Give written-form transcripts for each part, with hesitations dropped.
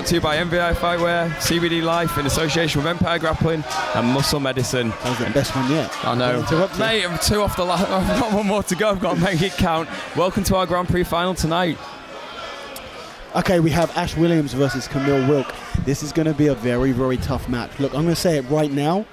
brought to you by MVI Fightwear, CBD Life in association with Empire Grappling and Muscle Medicine. That was the best one yet. I know. Mate, I'm 2 off the last. I've got 1 more to go. I've got to make it count. Welcome to our Grand Prix final tonight. Okay, we have Ash Williams versus Kamil Wilk. This is going to be a very, very tough match. Look, I'm going to say it right now.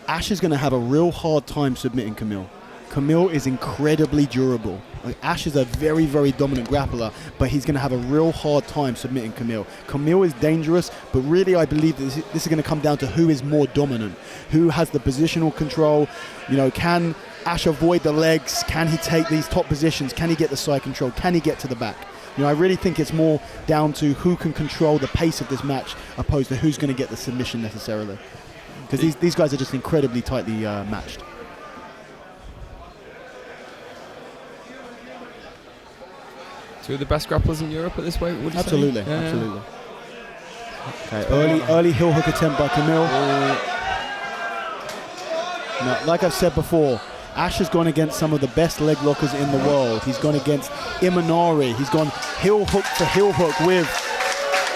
Ash is going to have a real hard time submitting Kamil. Kamil is incredibly durable. Like, Ash is a very, very dominant grappler, but he's going to have a real hard time submitting Kamil. Kamil is dangerous, but really I believe that this is going to come down to who is more dominant, who has the positional control. You know, can Ash avoid the legs? Can he take these top positions? Can he get the side control? Can he get to the back? You know, I really think it's more down to who can control the pace of this match opposed to who's going to get the submission necessarily. Because these guys are just incredibly tightly matched. Two of the best grapplers in Europe at this weight, would you absolutely, say? Absolutely. Okay, early hook attempt by Kamil. Now, like I've said before, Ash has gone against some of the best leg lockers in the world. He's gone against Imanari. He's gone heel hook to heel hook with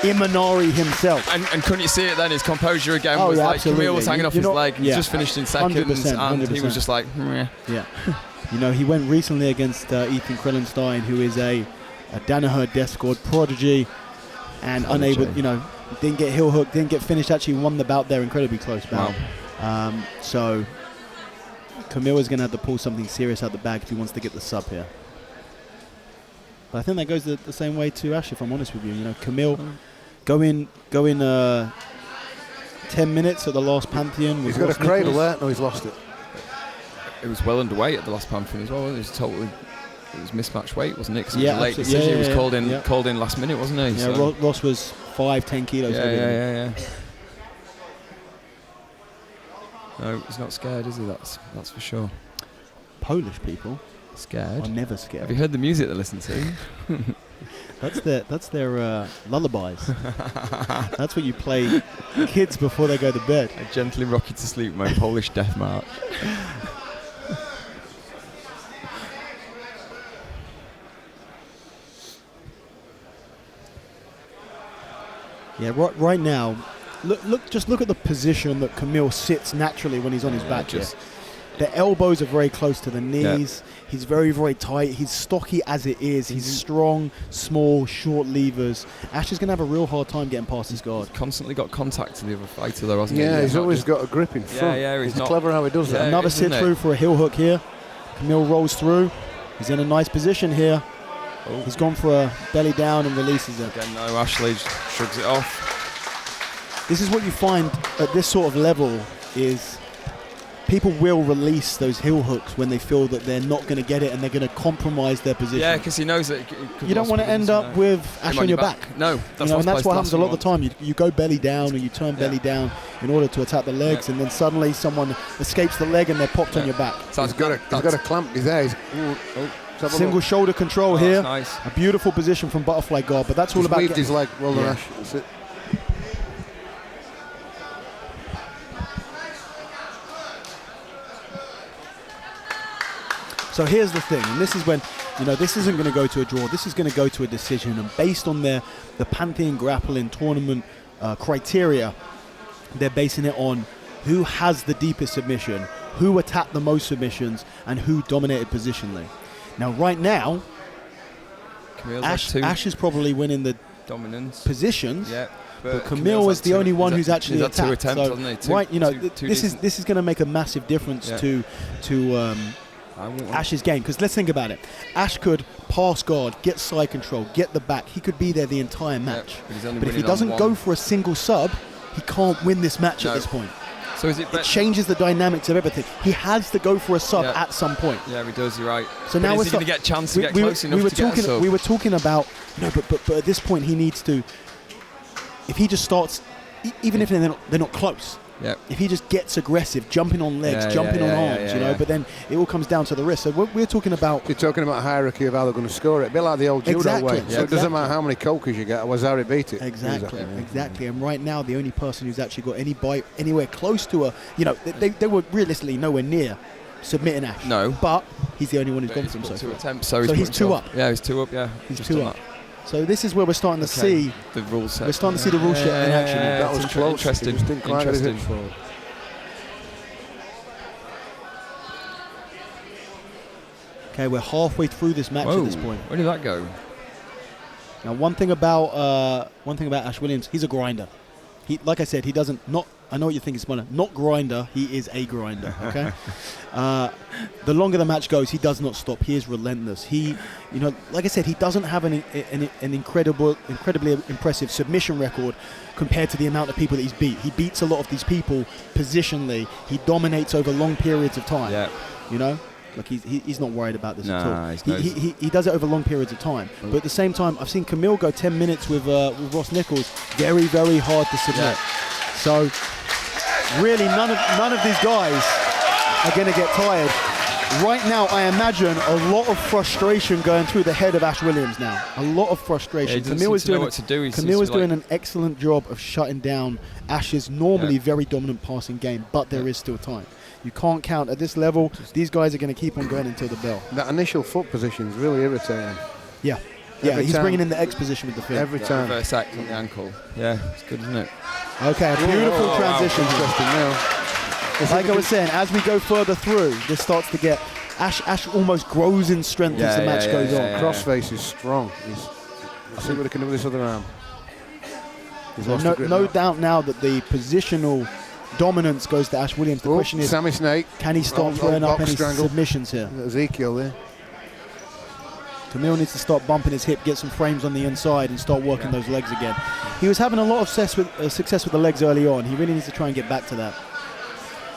Imanari himself. And couldn't you see it then? His composure again was like absolutely. Kamil was hanging off his leg. He just finished in seconds. 100%. He was just like, meh. Yeah. You know, he went recently against Ethan Krellenstein, who is a Danaher death squad prodigy, and unable, you know, didn't get heel hook, didn't get finished, actually won the bout there, incredibly close bout. Wow. So Kamil is going to have to pull something serious out the bag if he wants to get the sub here. But I think that goes the same way to Ash, if I'm honest with you. You know, Kamil go in 10 minutes at the last Pantheon. He's got a cradle there. No, he's lost it. It was well underway at the last Pantheon as well. It was mismatched weight, wasn't it? Because it was a late absolutely. decision. He was called in last minute, wasn't he? Yeah, so Ross was 5-10 kilos. Yeah. No, he's not scared, is he? That's for sure. Polish people scared are never scared. Have you heard the music they listen to? That's their lullabies. That's what you play kids before they go to bed. I gently rock you to sleep, my Polish death march. Yeah, right now, just look at the position that Kamil sits naturally when he's on his back. The elbows are very close to the knees. Yeah. He's very, very tight. He's stocky as it is. He's strong, small, short levers. Ash is going to have a real hard time getting past his guard. He's constantly got contact to the other fighter though, hasn't he? Yeah, he's always got a grip in front. Yeah, he's clever how he does that. Another sit through for a heel hook here. Kamil rolls through. He's in a nice position here. Oh. He's gone for a belly down and releases it. Again, no, Ashley shrugs it off. This is what you find at this sort of level is people will release those heel hooks when they feel that they're not going to get it and they're going to compromise their position. Yeah, because he knows that you don't want to end up with Ash on your back. No, and that's what happens a lot of the time. You go belly down or you turn belly down in order to attack the legs, and then suddenly someone escapes the leg and they're popped on your back. So he's got a clamp. He's there. Single shoulder control here. Nice. A beautiful position from butterfly guard, but that's all about his leg. Well done, Ash. That's it. So here's the thing, and this is when, this isn't going to go to a draw. This is going to go to a decision, and based on the Pantheon Grappling tournament criteria, they're basing it on who has the deepest submission, who attacked the most submissions, and who dominated positionally. Now, right now, Ash is probably winning the dominance positions. Yeah. But Kamil is the only one who's actually attacked. 2 attempts, hasn't he? Right, this is going to make a massive difference to Ash's game, because let's think about it. Ash could pass guard, get side control, get the back. He could be there the entire match. But if he doesn't go for a single sub, he can't win this match at this point. So is it changes the dynamics of everything. He has to go for a sub at some point. Yeah, he does. You're right. So now we're going to get a chance to get close enough to get a sub. We were talking about but at this point he needs to. If he just starts, even if they're not close. Yep. If he just gets aggressive, jumping on legs, jumping on arms, but then it all comes down to the wrist. So we're talking about... You're talking about hierarchy of how they're going to score it. A bit like the old judo way. So it doesn't matter how many cokers you get, Wazari beat it. Exactly. And right now, the only person who's actually got any bite anywhere close to they were realistically nowhere near submitting Ash. No. But he's the only one who's gone for him so far. Attempts, so he's 2 up. Yeah, he's 2 up, He's 2 up. So this is where we're starting to see the rule set. We're starting to see the rule set in action. That was close. Interesting. It just didn't quite get it forward. Okay, we're halfway through this match at this point. Where did that go? Now, one thing about Ash Williams, he's a grinder. He, like I said, he doesn't not. I know what you think is not grinder. He is a grinder. Okay. The longer the match goes, he does not stop. He is relentless. He, like I said, he doesn't have an incredibly impressive submission record compared to the amount of people that he's beat. He beats a lot of these people positionally. He dominates over long periods of time. Yeah. Like he's not worried about this at all. He does it over long periods of time. But at the same time, I've seen Kamil go 10 minutes with Ross Nichols. Very, very hard to submit. Yeah. So really, none of these guys are going to get tired. Right now, I imagine a lot of frustration going through the head of Ash Williams now. A lot of frustration. Kamil is doing an excellent job of shutting down Ash's normally very dominant passing game, but there is still time. You can't count at this level. These guys are going to keep on going until the bell. That initial foot position is really irritating. Yeah. Yeah, he's bringing in the X position with the foot. Every time. Reverse act on the ankle. Yeah, it's good, isn't it? Okay, a beautiful transition. Interesting now. Like I was saying, as we go further through, this starts to get... Ash almost grows in strength as the match goes on. Crossface is strong. Let's see what he can do with this other arm. No doubt now that the positional dominance goes to Ash Williams. The question is, Sammy Snake. Can he start throwing up any submissions here? Ezekiel there. Kamil needs to start bumping his hip, get some frames on the inside, and start working those legs again. He was having a lot of success with the legs early on. He really needs to try and get back to that.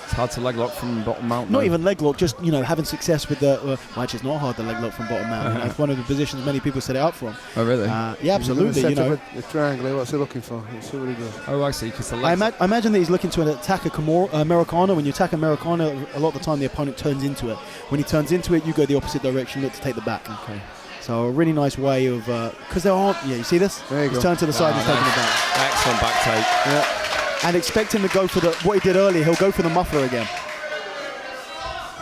It's hard to leg lock from bottom mount. Not even leg lock, just having success with the. Well, actually, it's not hard to leg lock from bottom mount. It's one of the positions many people set it up from. Oh, really? Yeah, absolutely. The triangle. What's he looking for? Let's see what he does. Oh, I see. Because I imagine that he's looking to attack Americana. When you attack Americana, a lot of the time the opponent turns into it. When he turns into it, you go the opposite direction, look to take the back. Okay. So a really nice way of because there aren't. Yeah, you see this? There you he's go. turned to the side and he's taking it back. Excellent back take. Yeah. And expect him to go for what he did earlier. He'll go for the muffler again.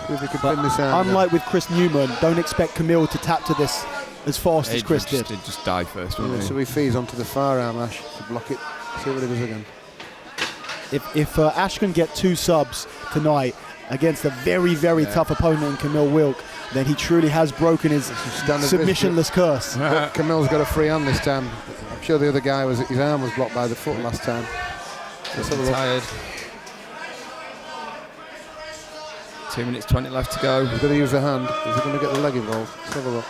If he could pin this out. Unlike with Chris Newman, don't expect Kamil to tap to this as fast as Chris did. He'd just die first, wouldn't he? So he feeds onto the far arm, Ash, to block it. See what he does again. If Ash can get 2 subs tonight against a very, very tough opponent in Kamil Wilk, then he truly has broken his submissionless curse. Camille's got a free hand this time. I'm sure the other guy his arm was blocked by the foot last time. Let's have a look. Tired. 2 minutes 20 left to go. He's got to use the hand. Is he going to get the leg involved? Let's have a look.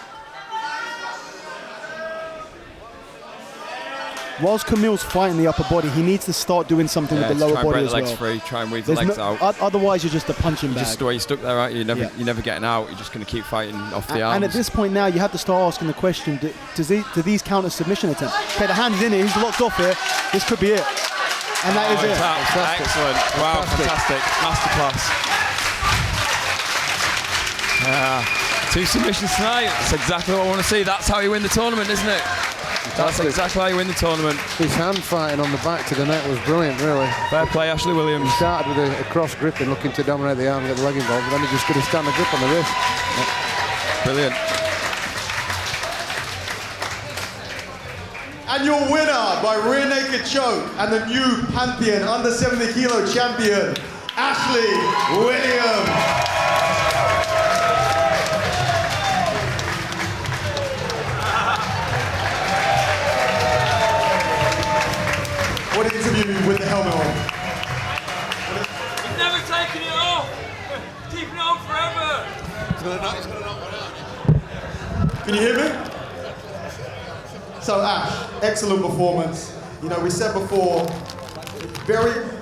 Whilst Camille's fighting the upper body, he needs to start doing something with the lower body as well. Try and break the legs free, try and weave the legs out. Otherwise, you're just a punching bag. Just the way you're stuck there, aren't you? You're never getting out. You're just going to keep fighting off the arms. And at this point now, you have to start asking the question, do these count as submission attempts? Okay, the hand's in here. He's locked off here. This could be it. And that is it. Excellent. Wow, fantastic. Masterclass. 2 submissions tonight. That's exactly what I want to see. That's how you win the tournament, isn't it? That's exactly how you win the tournament. His hand fighting on the back to the net was brilliant, really. Fair play, Ashley Williams. He started with a cross grip and looking to dominate the arm and get the leg involved, but then he just couldn't stand the grip on the wrist. Brilliant. And your winner by rear naked choke and the new Pantheon under 70kg champion, Ashley Williams. What an interview with the helmet on. He's never taking it off. Keeping it on forever. He's got a knock one out. Can you hear me? So Ash, excellent performance. We said before,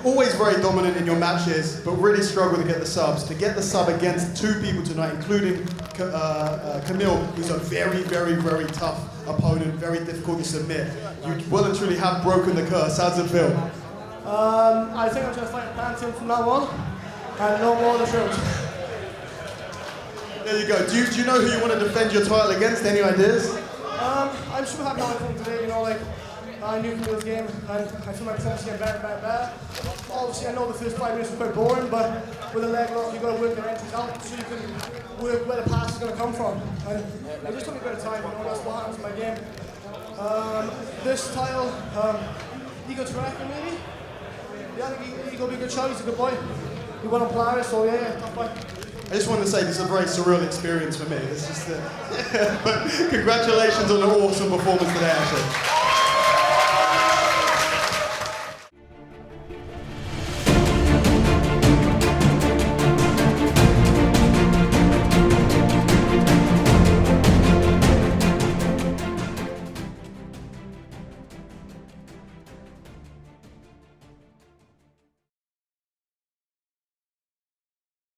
always very dominant in your matches, but really struggle to get the subs. To get the sub against 2 people tonight, including Kamil, who's a very, very, very tough opponent, very difficult to submit. You well and truly have broken the curse. How's it feel? I think I'm just fighting Pantheon from now on, and no more of the shows. There you go. Do you know who you want to defend your title against? Any ideas? I just have no idea today, I knew Kamil's game, and I feel my performance getting better. Obviously, I know the first 5 minutes was quite boring, but with a leg lock, you've got to work your entries out so you can work where the pass is going to come from. And it just took me a bit of time, that's what happens in my game. This title, Ego Tracker maybe? Yeah, I think Ego be a good shot, he's a good boy. He won on Polaris, so yeah, tough fight. I just wanted to say this is a very surreal experience for me. It's just, but congratulations on an awesome performance today, Ashley.